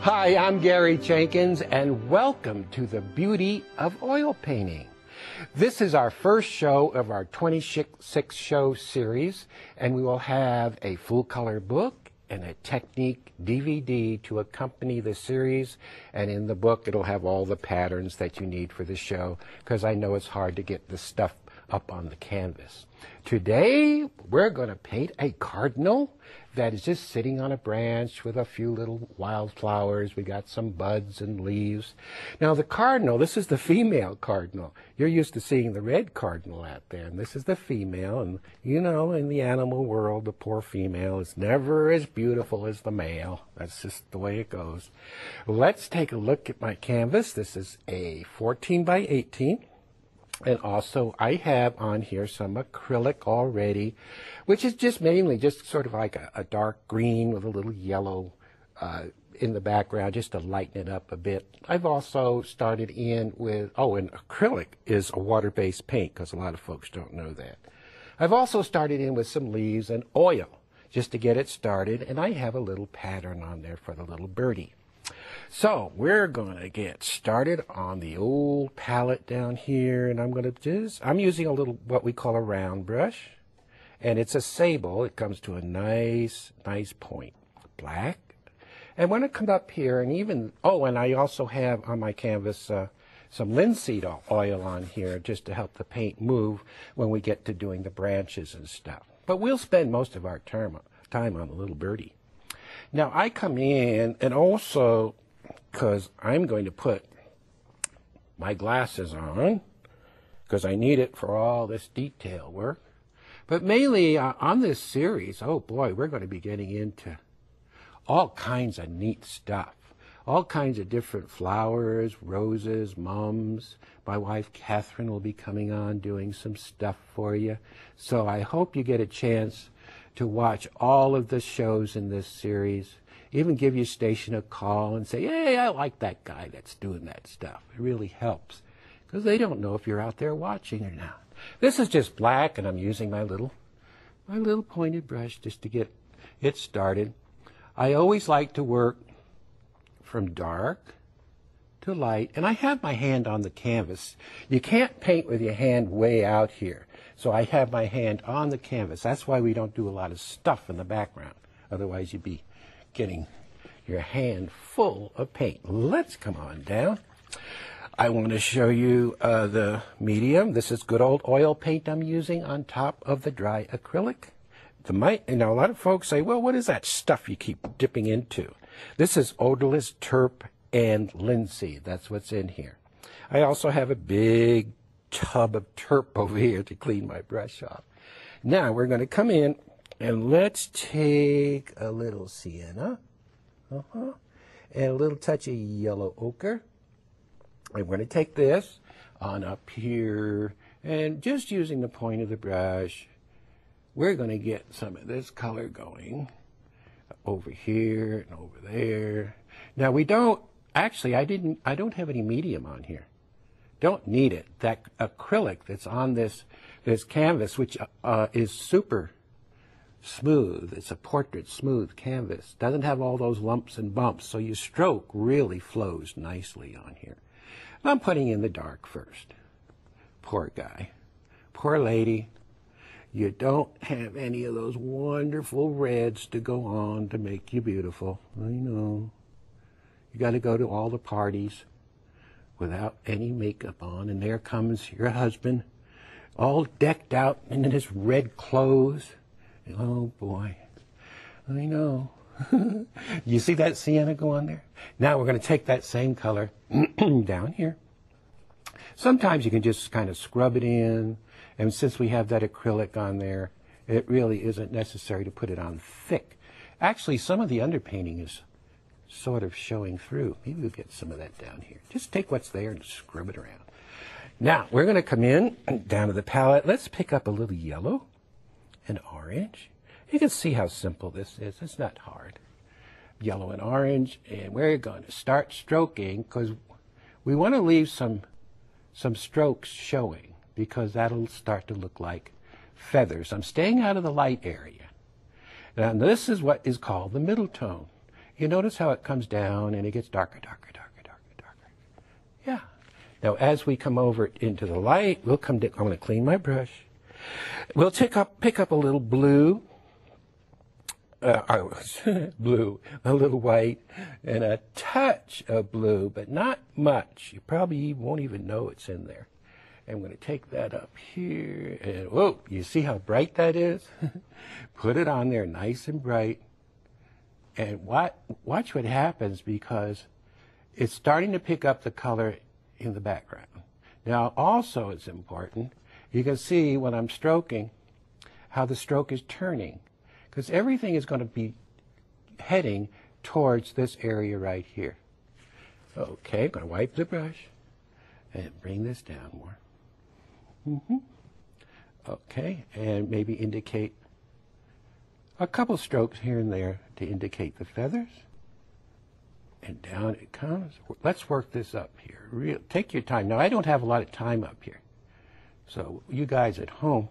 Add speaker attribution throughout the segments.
Speaker 1: Hi, I'm Gary Jenkins, and welcome to the Beauty of Oil Painting. This is our first show of our 26-show series, and we will have a full-color book and a technique DVD to accompany the series. And in the book, it'll have all the patterns that you need for the show, because I know it's hard to get the stuff up on the canvas. Today, we're going to paint a cardinal that is just sitting on a branch with a few little wildflowers. We got some buds and leaves. Now the cardinal, this is the female cardinal. You're used to seeing the red cardinal out there, and this is the female. And you know, in the animal world, the poor female is never as beautiful as the male. That's just the way it goes. Let's take a look at my canvas. This is a 14 by 18. And also, I have on here some acrylic already, which is just mainly just sort of like a dark green with a little yellow in the background, just to lighten it up a bit. I've also started in with, and acrylic is a water-based paint, because a lot of folks don't know that. I've also started in with some leaves and oil, just to get it started, and I have a little pattern on there for the little birdie. So we're going to get started on the old palette down here, and I'm using a little, what we call a round brush, and it's a sable. It comes to a nice point, black. And when I come up here, and even, and I also have on my canvas some linseed oil on here, just to help the paint move when we get to doing the branches and stuff. But we'll spend most of our time on the little birdie. Now I come in, and also, because I'm going to put my glasses on, because I need it for all this detail work. But mainly on this series, oh boy, we're going to be getting into all kinds of neat stuff. All kinds of different flowers, roses, mums. My wife Catherine will be coming on doing some stuff for you. So I hope you get a chance to watch all of the shows in this series. Even give your station a call and say, hey, I like that guy that's doing that stuff. It really helps, because they don't know if you're out there watching or not. This is just black, and I'm using my little pointed brush just to get it started. I always like to work from dark to light, and I have my hand on the canvas. You can't paint with your hand way out here, so I have my hand on the canvas. That's why we don't do a lot of stuff in the background. Otherwise, you'd be getting your hand full of paint. Let's come on down. I want to show you the medium. This is good old oil paint I'm using on top of the dry acrylic. Now, a lot of folks say, well, what is that stuff you keep dipping into? This is odorless terp and linseed. That's what's in here. I also have a big tub of terp over here to clean my brush off. Now, we're going to come in, and let's take a little sienna, and a little touch of yellow ochre. I'm going to take this on up here, and just using the point of the brush, we're going to get some of this color going over here and over there. Now we don't, actually, I don't have any medium on here. Don't need it. That acrylic that's on this canvas, which is super smooth. It's a portrait smooth canvas. Doesn't have all those lumps and bumps, so your stroke really flows nicely on here. I'm putting in the dark first. Poor guy. Poor lady. You don't have any of those wonderful reds to go on to make you beautiful. I know. You got to go to all the parties without any makeup on, and there comes your husband, all decked out in his red clothes. Oh boy, I know. You see that sienna go on there? Now we're going to take that same color down here. Sometimes you can just kind of scrub it in, and since we have that acrylic on there, it really isn't necessary to put it on thick. Actually, some of the underpainting is sort of showing through. Maybe we'll get some of that down here. Just take what's there and scrub it around. Now, we're going to come in down to the palette. Let's pick up a little yellow and orange. You can see how simple this is. It's not hard. Yellow and orange, and we're going to start stroking, because we want to leave some strokes showing, because that'll start to look like feathers. I'm staying out of the light area. Now, this is what is called the middle tone. You notice how it comes down and it gets darker, darker, darker, darker, darker. Yeah. Now, as we come over into the light, we'll come down. I'm going to clean my brush. We'll pick up a little blue, blue, a little white, and a touch of blue, but not much. You probably won't even know it's in there. And I'm going to take that up here, and whoa, you see how bright that is? Put it on there nice and bright, and watch what happens, because it's starting to pick up the color in the background. Now, also it's important, you can see when I'm stroking how the stroke is turning, because everything is going to be heading towards this area right here. Okay, I'm going to wipe the brush and bring this down more. Okay, and maybe indicate a couple strokes here and there to indicate the feathers. And down it comes. Let's work this up here. Take your time. Now, I don't have a lot of time up here. So you guys at home,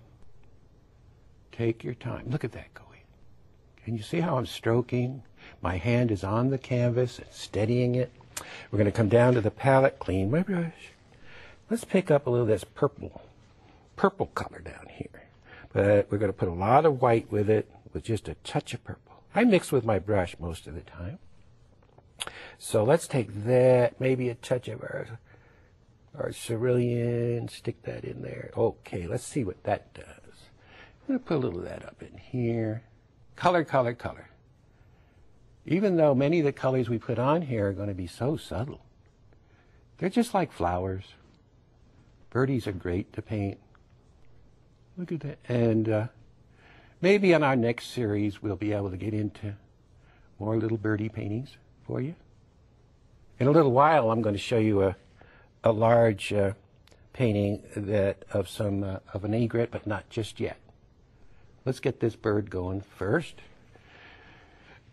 Speaker 1: take your time. Look at that going. Can you see how I'm stroking? My hand is on the canvas and steadying it. We're going to come down to the palette, clean my brush. Let's pick up a little of this purple color down here. But we're going to put a lot of white with it, with just a touch of purple. I mix with my brush most of the time. So let's take that, maybe a touch of our cerulean, stick that in there. Okay, let's see what that does. I'm going to put a little of that up in here. Color, color, color. Even though many of the colors we put on here are going to be so subtle, they're just like flowers. Birdies are great to paint. Look at that. And maybe on our next series, we'll be able to get into more little birdie paintings for you. In a little while, I'm going to show you a large painting of an egret, but not just yet. Let's get this bird going first.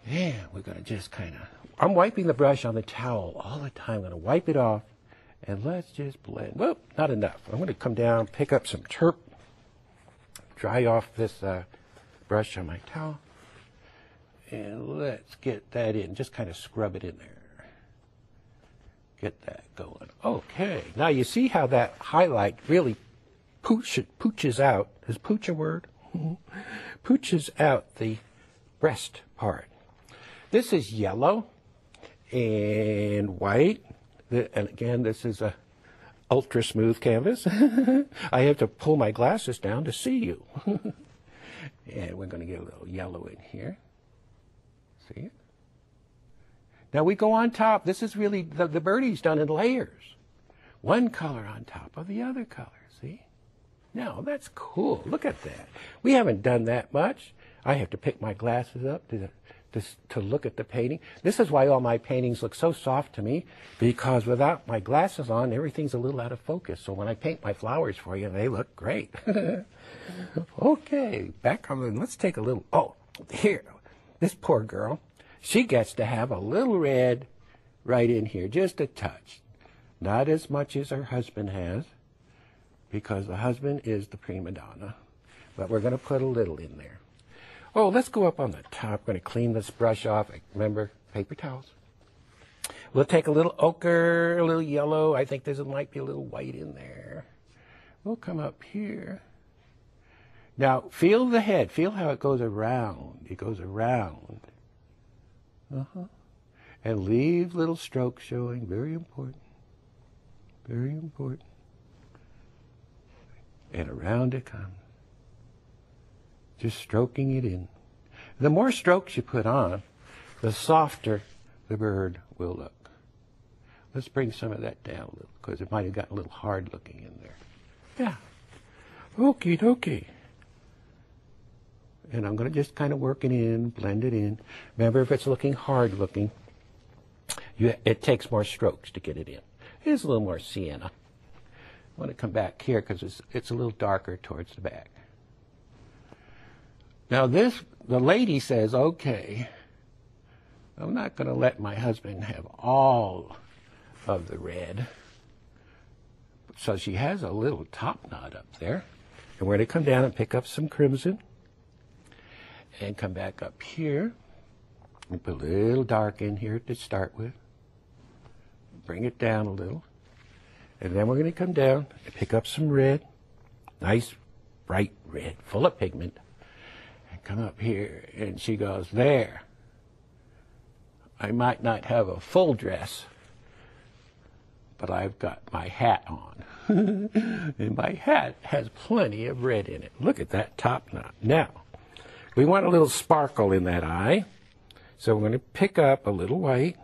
Speaker 1: And we're going to just kind of, I'm wiping the brush on the towel all the time. I'm going to wipe it off, and let's just blend. Whoop, not enough. I'm going to come down, pick up some turp, dry off this brush on my towel, and let's get that in. Just kind of scrub it in there. Get that going. Okay. Now you see how that highlight really pooches out. Is pooch a word? Pooches out the breast part. This is yellow and white. And again, this is a ultra smooth canvas. I have to pull my glasses down to see you. And we're going to get a little yellow in here. See it? Now we go on top. This is really, the birdie's done in layers. One color on top of the other color, see? Now, that's cool. Look at that. We haven't done that much. I have to pick my glasses up to look at the painting. This is why all my paintings look so soft to me, because without my glasses on, everything's a little out of focus. So when I paint my flowers for you, they look great. Okay, back on, let's take a little, oh, here, this poor girl. She gets to have a little red right in here, just a touch. Not as much as her husband has, because the husband is the prima donna. But we're going to put a little in there. Oh, let's go up on the top. I'm going to clean this brush off. Remember, paper towels. We'll take a little ochre, a little yellow. I think there might be a little white in there. We'll come up here. Now, feel the head. Feel how it goes around. It goes around. And leave little strokes showing. Very important. Very important. And around it comes. Just stroking it in. The more strokes you put on, the softer the bird will look. Let's bring some of that down a little, because it might have gotten a little hard looking in there. Yeah. Okie dokie. And I'm going to just kind of work it in, blend it in. Remember, if it's looking hard looking, it takes more strokes to get it in. Here's a little more sienna. I want to come back here because it's a little darker towards the back. Now the lady says, okay, I'm not going to let my husband have all of the red. So she has a little top knot up there. And we're going to come down and pick up some crimson. And come back up here. We put a little dark in here to start with. Bring it down a little. And then we're going to come down and pick up some red. Nice, bright red, full of pigment. And come up here, and she goes, there. I might not have a full dress, but I've got my hat on. And my hat has plenty of red in it. Look at that top knot. Now, we want a little sparkle in that eye. So we're going to pick up a little white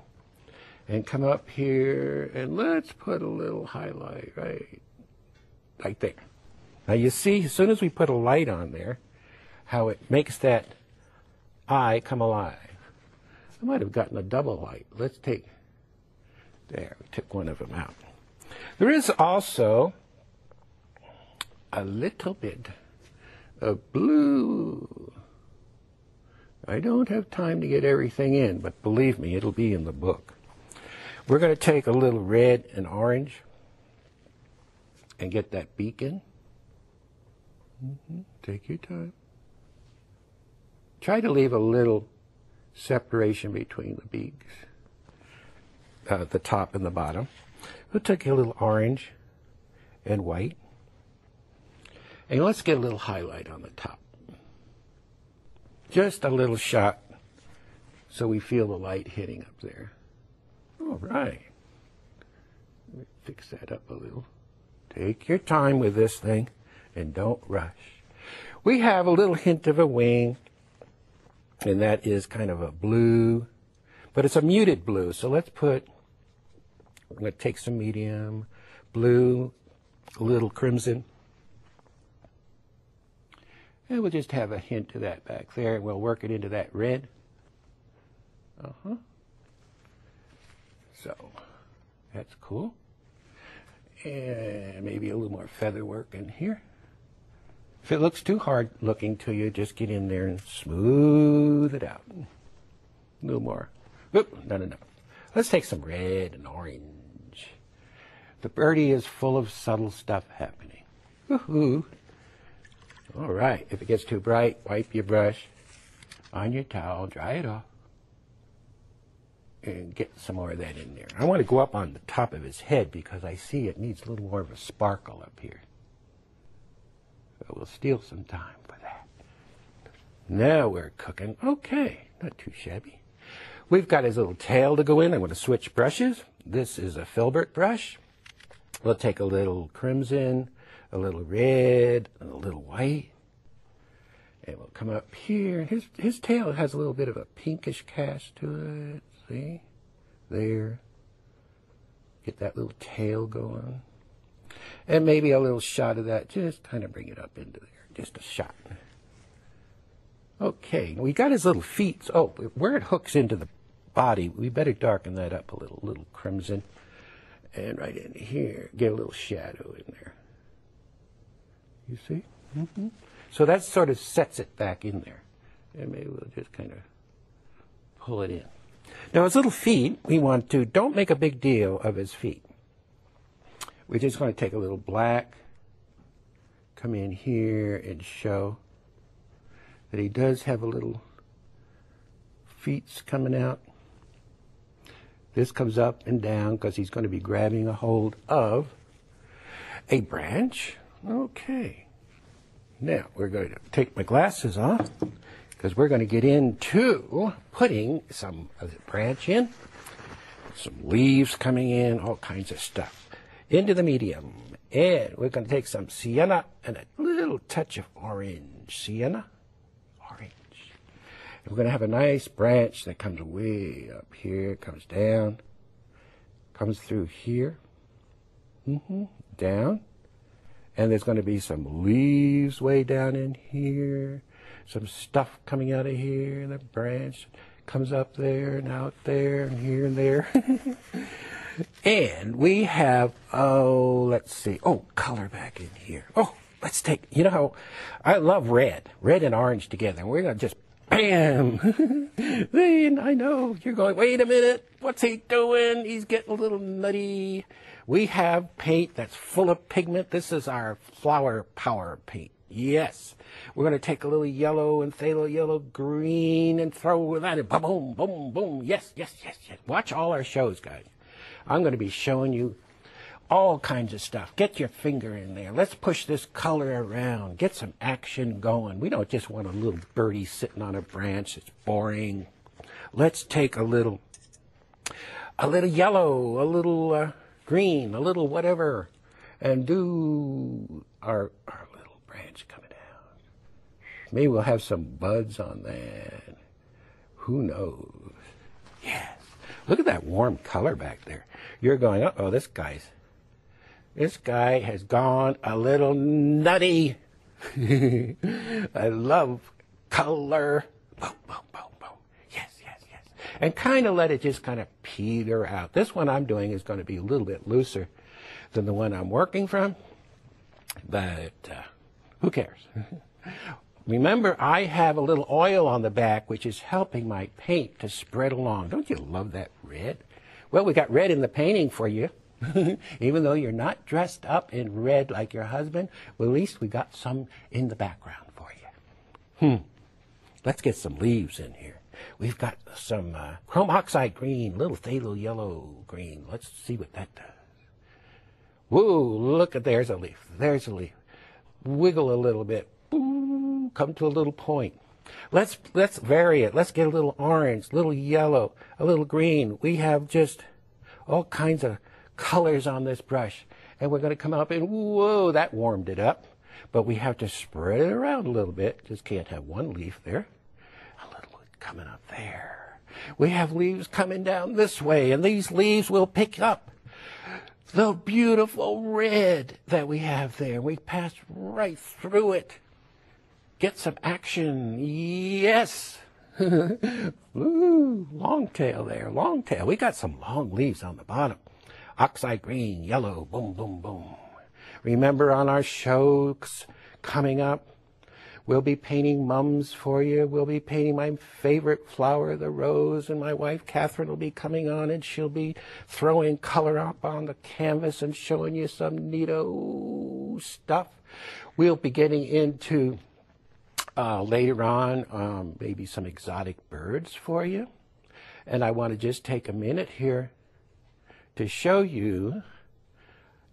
Speaker 1: and come up here, and let's put a little highlight right there. Now you see, as soon as we put a light on there, how it makes that eye come alive. I might have gotten a double light. Let's take, there, we took one of them out. There is also a little bit of blue. I don't have time to get everything in, but believe me, it'll be in the book. We're going to take a little red and orange and get that beak in. Take your time. Try to leave a little separation between the beaks, the top and the bottom. We'll take a little orange and white. And let's get a little highlight on the top. Just a little shot so we feel the light hitting up there. All right. Let me fix that up a little. Take your time with this thing and don't rush. We have a little hint of a wing, and that is kind of a blue, but it's a muted blue. So let's put, we're going to take some medium blue, a little crimson, and we'll just have a hint of that back there, and we'll work it into that red. So that's cool. And maybe a little more feather work in here. If it looks too hard looking to you, just get in there and smooth it out. A little more. Oop, not enough. Let's take some red and orange. The birdie is full of subtle stuff happening. Woohoo! All right, if it gets too bright, wipe your brush on your towel, dry it off, and get some more of that in there. I want to go up on the top of his head because I see it needs a little more of a sparkle up here. So we'll steal some time for that. Now we're cooking. Okay, not too shabby. We've got his little tail to go in. I'm going to switch brushes. This is a filbert brush. We'll take a little crimson, a little red, and a little white. And we'll come up here. His tail has a little bit of a pinkish cast to it. See? There. Get that little tail going. And maybe a little shot of that. Just kind of bring it up into there. Just a shot. Okay. We got his little feet. Oh, where it hooks into the body, we better darken that up a little crimson. And right in here, get a little shadow in there. You see? So that sort of sets it back in there. And maybe we'll just kind of pull it in. Now his little feet, we want to, don't make a big deal of his feet. We're just going to take a little black, come in here and show that he does have a little feet coming out. This comes up and down because he's going to be grabbing a hold of a branch. Okay. Now we're going to take my glasses off because we're going to get into putting some of the branch in, some leaves coming in, all kinds of stuff into the medium. And we're going to take some sienna and a little touch of orange. Sienna, orange. And we're going to have a nice branch that comes way up here, comes down, comes through here, down. And there's going to be some leaves way down in here, some stuff coming out of here, and the branch comes up there and out there and here and there. And we have, let's see, color back in here. Let's take, you know how I love red and orange together. We're going to just, bam. Then I know you're going, wait a minute, what's he doing? He's getting a little nutty. We have paint that's full of pigment. This is our flower power paint. Yes. We're going to take a little yellow and phthalo yellow green and throw that in. Boom, boom, boom, boom. Yes, yes, yes, yes. Watch all our shows, guys. I'm going to be showing you all kinds of stuff. Get your finger in there. Let's push this color around. Get some action going. We don't just want a little birdie sitting on a branch. It's boring. Let's take a little yellow, a little green, a little whatever, and do our little branch coming down. Maybe we'll have some buds on that. Who knows? Yes. Look at that warm color back there. You're going, uh-oh, this guy has gone a little nutty. I love color. Boom, boom, boom, boom. Yes, yes, yes. And kind of let it just kind of peter out. This one I'm doing is going to be a little bit looser than the one I'm working from, but who cares? Remember, I have a little oil on the back, which is helping my paint to spread along. Don't you love that red? Well, we got red in the painting for you. Even though you're not dressed up in red like your husband, well, at least we got some in the background for you. Let's get some leaves in here. We've got some chrome oxide green, little phthalo yellow green. Let's see what that does. Whoa, look at, there's a leaf. There's a leaf. Wiggle a little bit. Boom, come to a little point. Let's vary it. Let's get a little orange, a little yellow, a little green. We have just all kinds of colors on this brush, and we're going to come up and whoa, that warmed it up, but we have to spread it around a little bit. Just can't have one leaf there. A little one coming up there. We have leaves coming down this way, and these leaves will pick up the beautiful red that we have there. We pass right through it. Get some action. Yes. Ooh, long tail there, long tail. We got some long leaves on the bottom. Oxide green, yellow, boom, boom, boom. Remember, on our shows coming up, we'll be painting mums for you. We'll be painting my favorite flower, the rose, and my wife, Catherine, will be coming on, and she'll be throwing color up on the canvas and showing you some neato stuff. We'll be getting into, later on, maybe some exotic birds for you. And I want to just take a minute here to show you,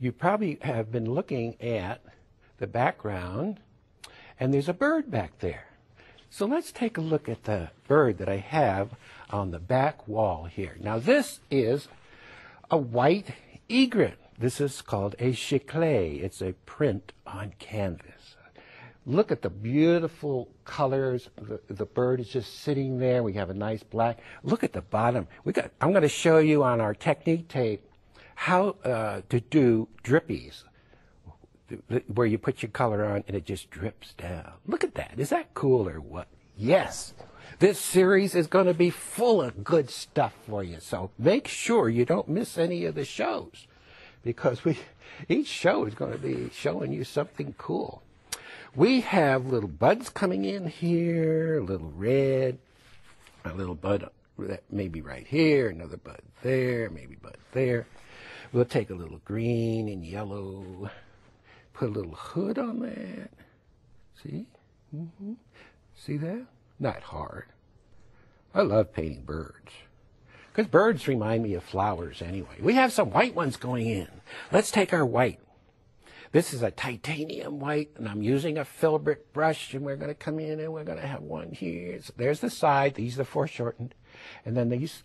Speaker 1: you probably have been looking at the background, and there's a bird back there. So let's take a look at the bird that I have on the back wall here. Now this is a white egret. This is called a chiclet. It's a print on canvas. Look at the beautiful colors. The bird is just sitting there. We have a nice black. Look at the bottom. I'm going to show you on our technique tape how to do drippies, where you put your color on and it just drips down. Look at that. Is that cool or what? Yes. This series is going to be full of good stuff for you. So make sure you don't miss any of the shows, because each show is going to be showing you something cool. We have little buds coming in here, a little red, a little bud maybe right here, another bud there, maybe bud there. We'll take a little green and yellow, put a little hood on that. See? See that? Not hard. I love painting birds, because birds remind me of flowers anyway. We have some white ones going in. Let's take our white. This is a titanium white, and I'm using a filbert brush, and we're going to come in, and we're going to have one here. So there's the side. These are foreshortened. And then these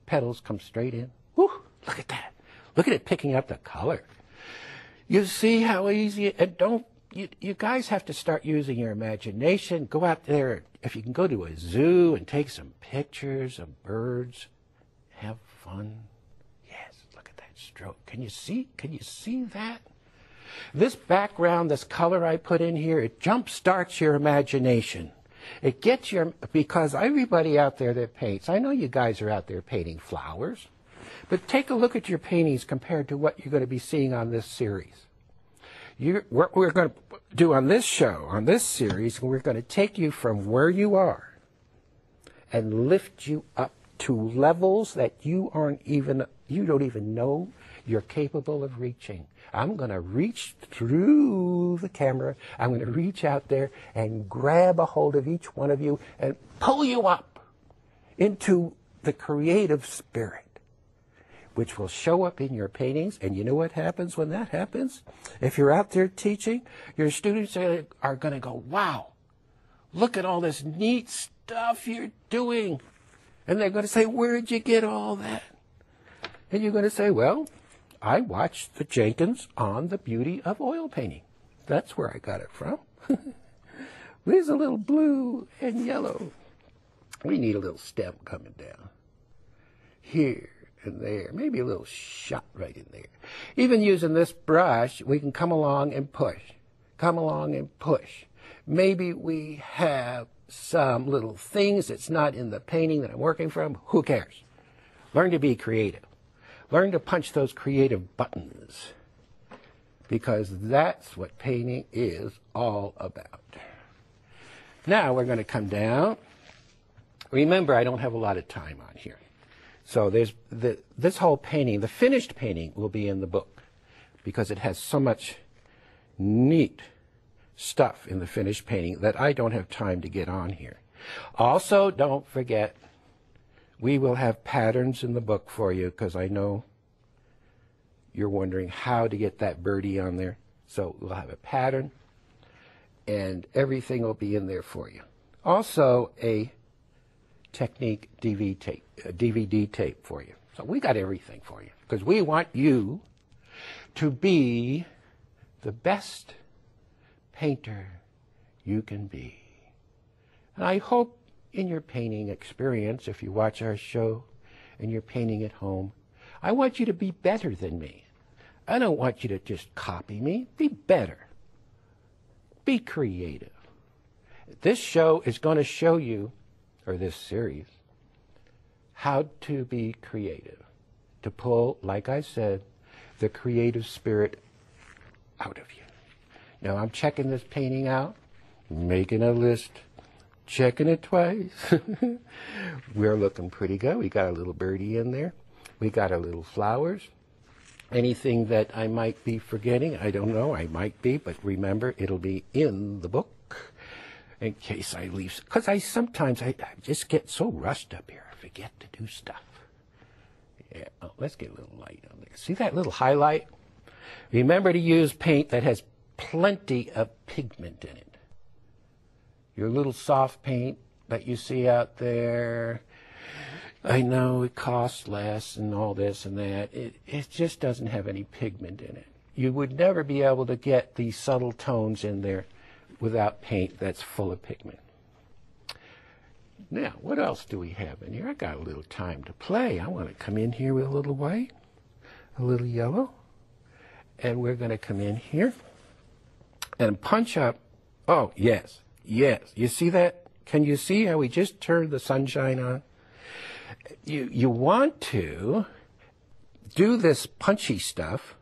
Speaker 1: petals come straight in. Woo! Look at that. Look at it picking up the color. You see how easy, and you guys have to start using your imagination. Go out there, if you can go to a zoo and take some pictures of birds. Have fun. Yes, look at that stroke. Can you see that? This background, this color I put in here, it jump-starts your imagination. It gets because everybody out there that paints, I know you guys are out there painting flowers, but take a look at your paintings compared to what you're going to be seeing on this series. What we're going to do on this show, on this series, we're going to take you from where you are and lift you up to levels that you don't even know you're capable of reaching. I'm going to reach through the camera. I'm going to reach out there and grab a hold of each one of you and pull you up into the creative spirit, which will show up in your paintings. And you know what happens when that happens? If you're out there teaching, your students are going to go, wow, look at all this neat stuff you're doing. And they're going to say, where'd you get all that? And you're going to say, well, I watched the Jenkins on the beauty of oil painting. That's where I got it from. There's a little blue and yellow. We need a little stem coming down here and there, maybe a little shot right in there. Even using this brush, we can come along and push, come along and push. Maybe we have some little things that's not in the painting that I'm working from. Who cares? Learn to be creative. Learn to punch those creative buttons, because that's what painting is all about. Now we're going to come down. Remember, I don't have a lot of time on here. So there's this whole painting, the finished painting, will be in the book because it has so much neat stuff in the finished painting that I don't have time to get on here. Also, don't forget, we will have patterns in the book for you, because I know you're wondering how to get that birdie on there. So we'll have a pattern, and everything will be in there for you. Also, a technique DVD tape for you. So we got everything for you, because we want you to be the best painter you can be. And I hope in your painting experience, if you watch our show and you're painting at home, I want you to be better than me. I don't want you to just copy me. Be better. Be creative. This show is going to show you, or this series, how to be creative. To pull, like I said, the creative spirit out of you. Now I'm checking this painting out, making a list, checking it twice. We're looking pretty good. We got a little birdie in there. We got our little flowers. Anything that I might be forgetting, I don't know. I might be, but remember, it'll be in the book in case I leave. Because I just get so rushed up here. I forget to do stuff. Yeah, oh, let's get a little light on there. See that little highlight? Remember to use paint that has plenty of pigment in it. Your little soft paint that you see out there, I know it costs less and all this and that. It just doesn't have any pigment in it. You would never be able to get these subtle tones in there without paint that's full of pigment. Now, what else do we have in here? I got a little time to play. I want to come in here with a little white, a little yellow, and we're going to come in here and punch up. Oh, yes, yes. You see that? Can you see how we just turned the sunshine on? You want to do this punchy stuff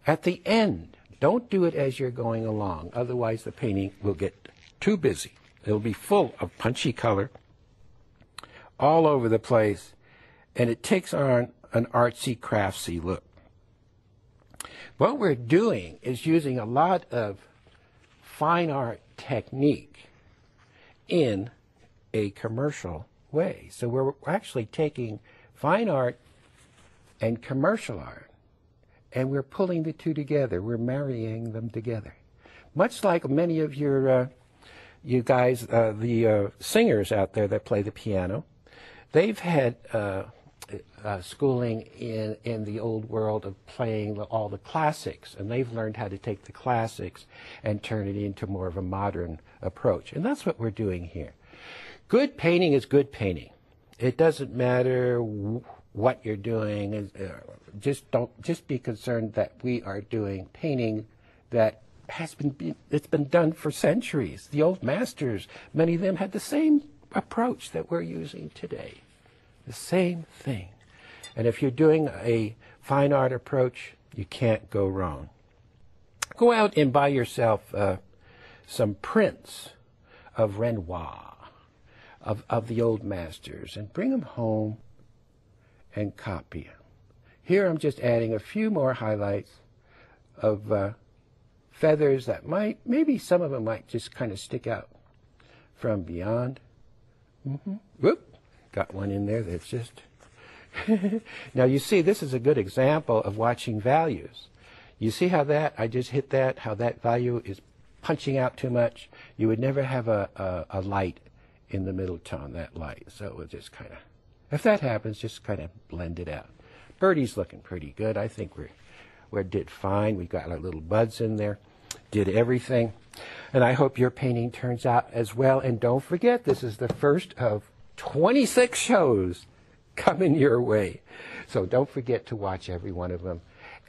Speaker 1: at the end. Don't do it as you're going along. Otherwise, the painting will get too busy. It'll be full of punchy color all over the place, and it takes on an artsy, craftsy look. What we're doing is using a lot of fine art technique in a commercial way. So we're actually taking fine art and commercial art, and we're pulling the two together. We're marrying them together. Much like many of you guys, the singers out there that play the piano, they've had schooling in the old world of playing all the classics, and they've learned how to take the classics and turn it into more of a modern approach. And that's what we're doing here. Good painting is good painting. It doesn't matter what you're doing. Just be concerned that we are doing painting that it's been done for centuries. The old masters, many of them had the same approach that we're using today. The same thing. And if you're doing a fine art approach, you can't go wrong. Go out and buy yourself some prints of Renoir, of the old masters, and bring them home and copy them. Here I'm just adding a few more highlights of feathers that maybe some of them might just kind of stick out from beyond. Whoop, got one in there that's just... Now you see, this is a good example of watching values. You see how that, I just hit that, how that value is punching out too much? You would never have a light in the middle tone, that light. So it will just kind of, if that happens, just kind of blend it out. Birdie's looking pretty good. I think we did fine. We got our little buds in there, did everything. And I hope your painting turns out as well. And don't forget, this is the first of 26 shows coming your way. So don't forget to watch every one of them.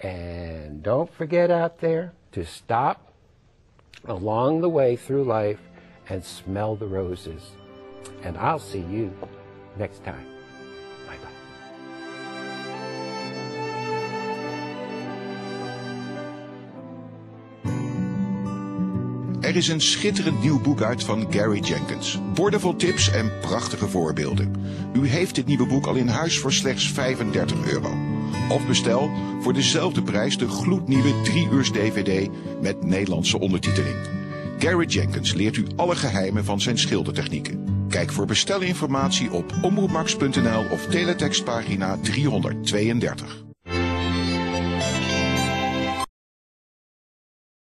Speaker 1: And don't forget out there to stop along the way through life and smell the roses. And I'll see you next time.
Speaker 2: Er is een schitterend nieuw boek uit van Gary Jenkins. Boordevol tips en prachtige voorbeelden. U heeft dit nieuwe boek al in huis voor slechts €35. Of bestel voor dezelfde prijs de gloednieuwe 3-uurs DVD met Nederlandse ondertiteling. Gary Jenkins leert u alle geheimen van zijn schildertechnieken. Kijk voor bestelinformatie op omroepmax.nl of teletextpagina 332.